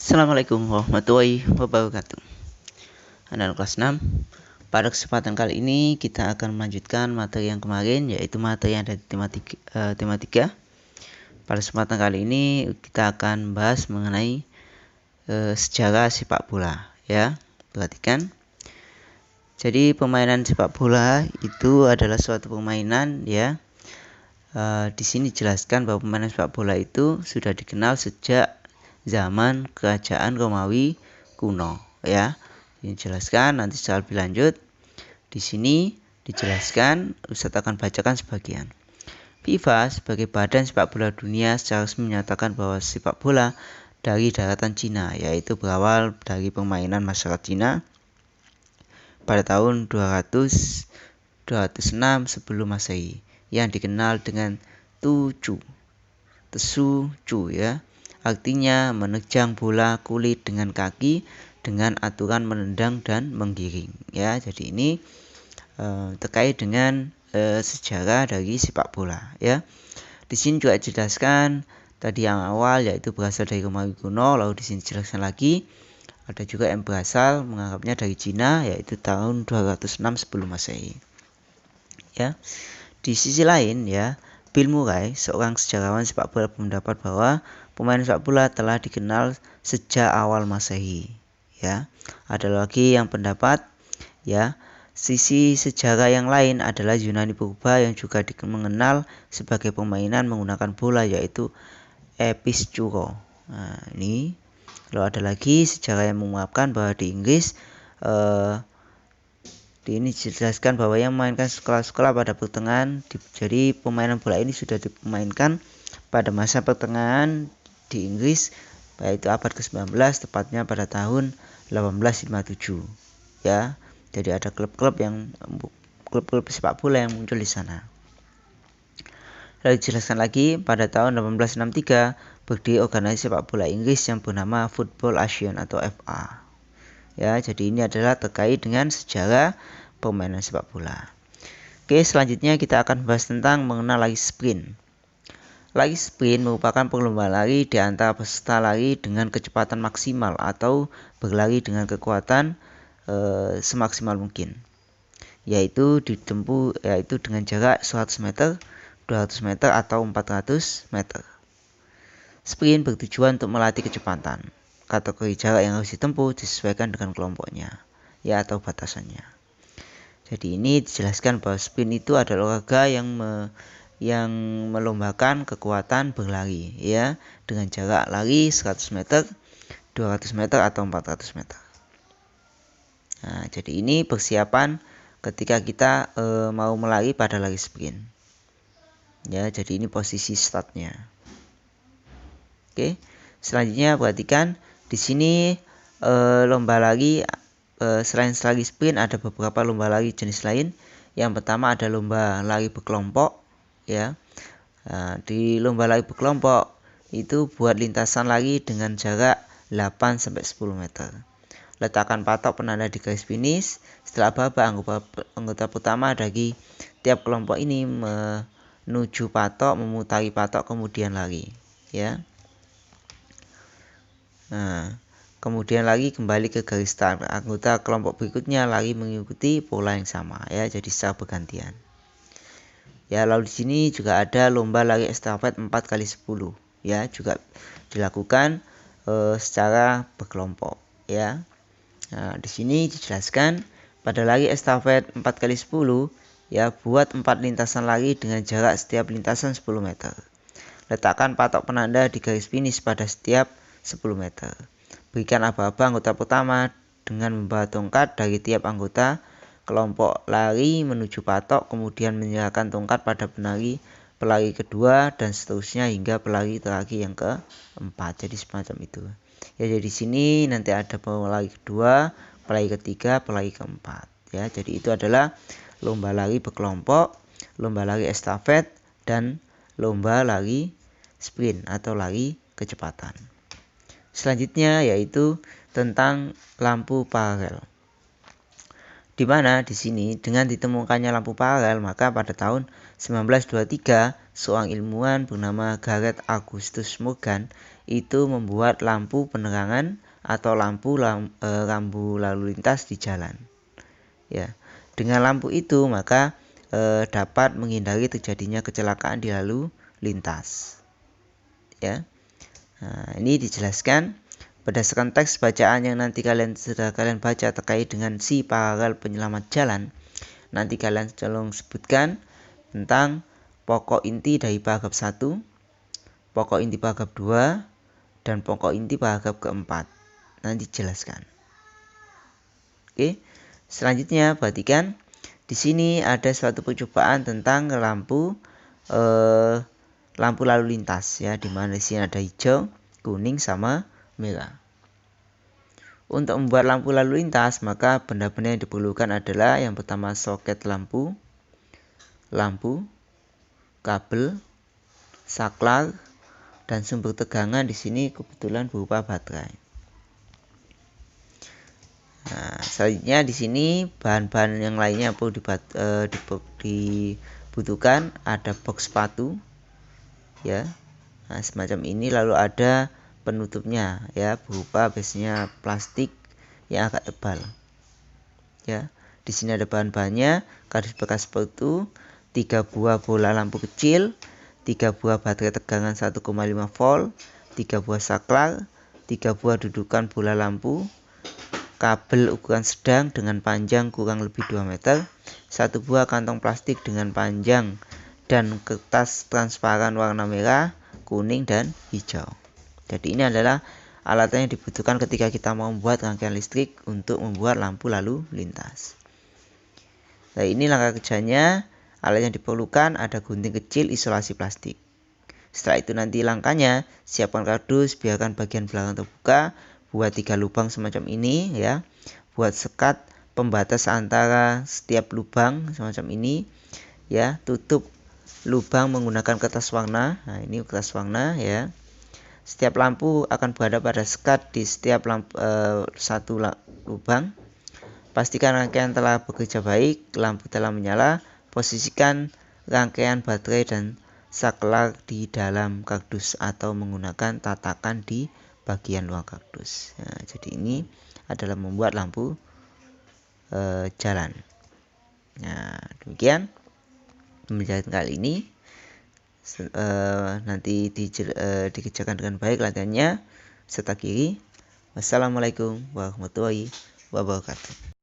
Assalamualaikum warahmatullahi wabarakatuh. Anak kelas 6. Pada kesempatan kali ini kita akan melanjutkan materi yang kemarin, yaitu materi yang ada di tema 3. Pada kesempatan kali ini kita akan membahas mengenai sejarah sepak bola, ya. Perhatikan. Jadi permainan sepak bola itu adalah suatu permainan, ya. Di sini dijelaskan bahwa permainan sepak bola itu sudah dikenal sejak zaman kerajaan Romawi kuno, ya. Ini dijelaskan nanti secara lebih lanjut. Di sini dijelaskan, Ustadz akan bacakan sebagian. FIFA sebagai badan sepak bola dunia secara resmi menyatakan bahwa sepak bola dari daratan Cina, yaitu berawal dari permainan masyarakat Cina pada tahun 206 sebelum Masehi yang dikenal dengan Tesu Chu, ya. Artinya menerjang bola kulit dengan kaki dengan aturan menendang dan menggiring, ya. Jadi ini terkait dengan sejarah dari sepak bola, ya. Di sini juga dijelaskan tadi yang awal, yaitu berasal dari Romawi kuno. Lalu di sini dijelaskan lagi ada juga yang berasal menganggapnya dari Cina, yaitu tahun 206 sebelum Masehi, ya. Di sisi lain, ya, Bill Murray, seorang sejarawan sepak bola, berpendapat bahwa pemain sepak bola telah dikenal sejak awal Masehi, ya. Ada lagi yang pendapat, ya, sisi sejarah yang lain adalah Yunani purba yang juga mengenal sebagai permainan menggunakan bola, yaitu Episkuro. Nah, ini lalu ada lagi sejarah yang mengungkapkan bahwa di Inggris di ini dijelaskan bahwa yang memainkan sekolah-sekolah pada pertengahan. Jadi permainan bola ini sudah dimainkan pada masa pertengahan di Inggris, yaitu abad ke-19, tepatnya pada tahun 1857, ya. Jadi ada klub-klub sepak bola yang muncul di sana. Lalu dijelaskan lagi, pada tahun 1863 berdiri organisasi sepak bola Inggris yang bernama Football Association atau FA. Ya, jadi ini adalah terkait dengan sejarah permainan sepak bola. Oke, selanjutnya kita akan bahas tentang mengenal lari sprint. Lari sprint merupakan perlombaan lari di antara peserta lari dengan kecepatan maksimal atau berlari dengan kekuatan semaksimal mungkin, yaitu ditempuh dengan jarak 100 meter, 200 meter atau 400 meter. Sprint bertujuan untuk melatih kecepatan. Kategori jarak yang harus ditempuh disesuaikan dengan kelompoknya, ya, atau batasannya. Jadi ini dijelaskan bahwa sprint itu adalah olahraga yang melombakan kekuatan berlari, ya, dengan jarak lari 100 meter, 200 meter atau 400 meter. Nah, jadi ini persiapan ketika kita mau melari pada lari sprint. Ya, jadi ini posisi startnya. Oke, selanjutnya perhatikan di sini lomba lari, selain lari sprint ada beberapa lomba lari jenis lain. Yang pertama ada lomba lari berkelompok, ya. Di lomba lari berkelompok itu buat lintasan lari dengan jarak 8 sampai 10 meter. Letakkan patok penanda di garis finish. Setelah babak, anggota pertama dari tiap kelompok ini menuju patok, memutari patok, kemudian lari, ya. Nah, kemudian lagi kembali ke garis start. Anggota kelompok berikutnya lari mengikuti pola yang sama, ya, jadi secara bergantian. Ya, lalu di sini juga ada lomba lari estafet 4x10, ya, juga dilakukan secara berkelompok, ya. Nah, di sini dijelaskan pada lari estafet 4x10, ya, buat 4 lintasan lari dengan jarak setiap lintasan 10 meter. Letakkan patok penanda di garis finish pada setiap 10 meter. Berikan aba-aba anggota pertama dengan membawa tongkat dari tiap anggota kelompok lari menuju patok, kemudian menyerahkan tongkat pada pelari kedua dan seterusnya hingga pelari terakhir yang keempat. Jadi semacam itu. Ya, jadi di sini nanti ada pelari kedua, pelari ketiga, pelari keempat, ya. Jadi itu adalah lomba lari berkelompok, lomba lari estafet, dan lomba lari sprint atau lari kecepatan. Selanjutnya yaitu tentang lampu paralel. Di mana di sini dengan ditemukannya lampu paralel, maka pada tahun 1923 seorang ilmuwan bernama Gareth Augustus Morgan itu membuat lampu penerangan atau lampu lalu lintas di jalan. Ya, dengan lampu itu maka dapat menghindari terjadinya kecelakaan di lalu lintas. Ya, nah, ini dijelaskan berdasarkan teks bacaan yang nanti sudah kalian baca terkait dengan si paralel penyelamat jalan. Nanti kalian tolong sebutkan tentang pokok inti dari paragraf 1, pokok inti paragraf 2, dan pokok inti paragraf keempat. Nanti jelaskan. Oke. Selanjutnya perhatikan di sini ada suatu percobaan tentang lampu lalu lintas ya, di mana di sini ada hijau, kuning sama merah. Untuk membuat lampu lalu lintas, maka benda-benda yang diperlukan adalah yang pertama soket lampu, kabel, saklar, dan sumber tegangan di sini kebetulan berupa baterai. Nah, selanjutnya di sini bahan-bahan yang lainnya perlu dibutuhkan ada box sepatu, ya. Nah, semacam ini, lalu ada penutupnya ya berupa biasanya plastik yang agak tebal. Ya, di sini ada bahan-bahannya, kardus bekas sepatu, 3 buah bola lampu kecil, 3 buah baterai tegangan 1,5 volt, 3 buah saklar, 3 buah dudukan bola lampu, kabel ukuran sedang dengan panjang kurang lebih 2 meter, 1 buah kantong plastik dengan panjang, dan kertas transparan warna merah, kuning, dan hijau. Jadi ini adalah alatnya yang dibutuhkan ketika kita mau membuat rangkaian listrik untuk membuat lampu lalu lintas. Nah, ini langkah kerjanya. Alat yang diperlukan ada gunting kecil, isolasi plastik. Setelah itu nanti langkahnya, siapkan kardus, biarkan bagian belakang terbuka, buat 3 lubang semacam ini ya. Buat sekat pembatas antara setiap lubang semacam ini ya. Tutup lubang menggunakan kertas warna. Nah, ini kertas warna ya. Setiap lampu akan berada pada sekat di setiap satu lubang. Pastikan rangkaian telah bekerja baik, lampu telah menyala. Posisikan rangkaian baterai dan saklar di dalam kardus atau menggunakan tatakan di bagian luar kardus. Nah, jadi ini adalah membuat lampu jalan. Nah, demikian pembelajaran kali ini. Nanti dikerjakan dengan baik latihannya serta kiri. Wassalamualaikum warahmatullahi wabarakatuh.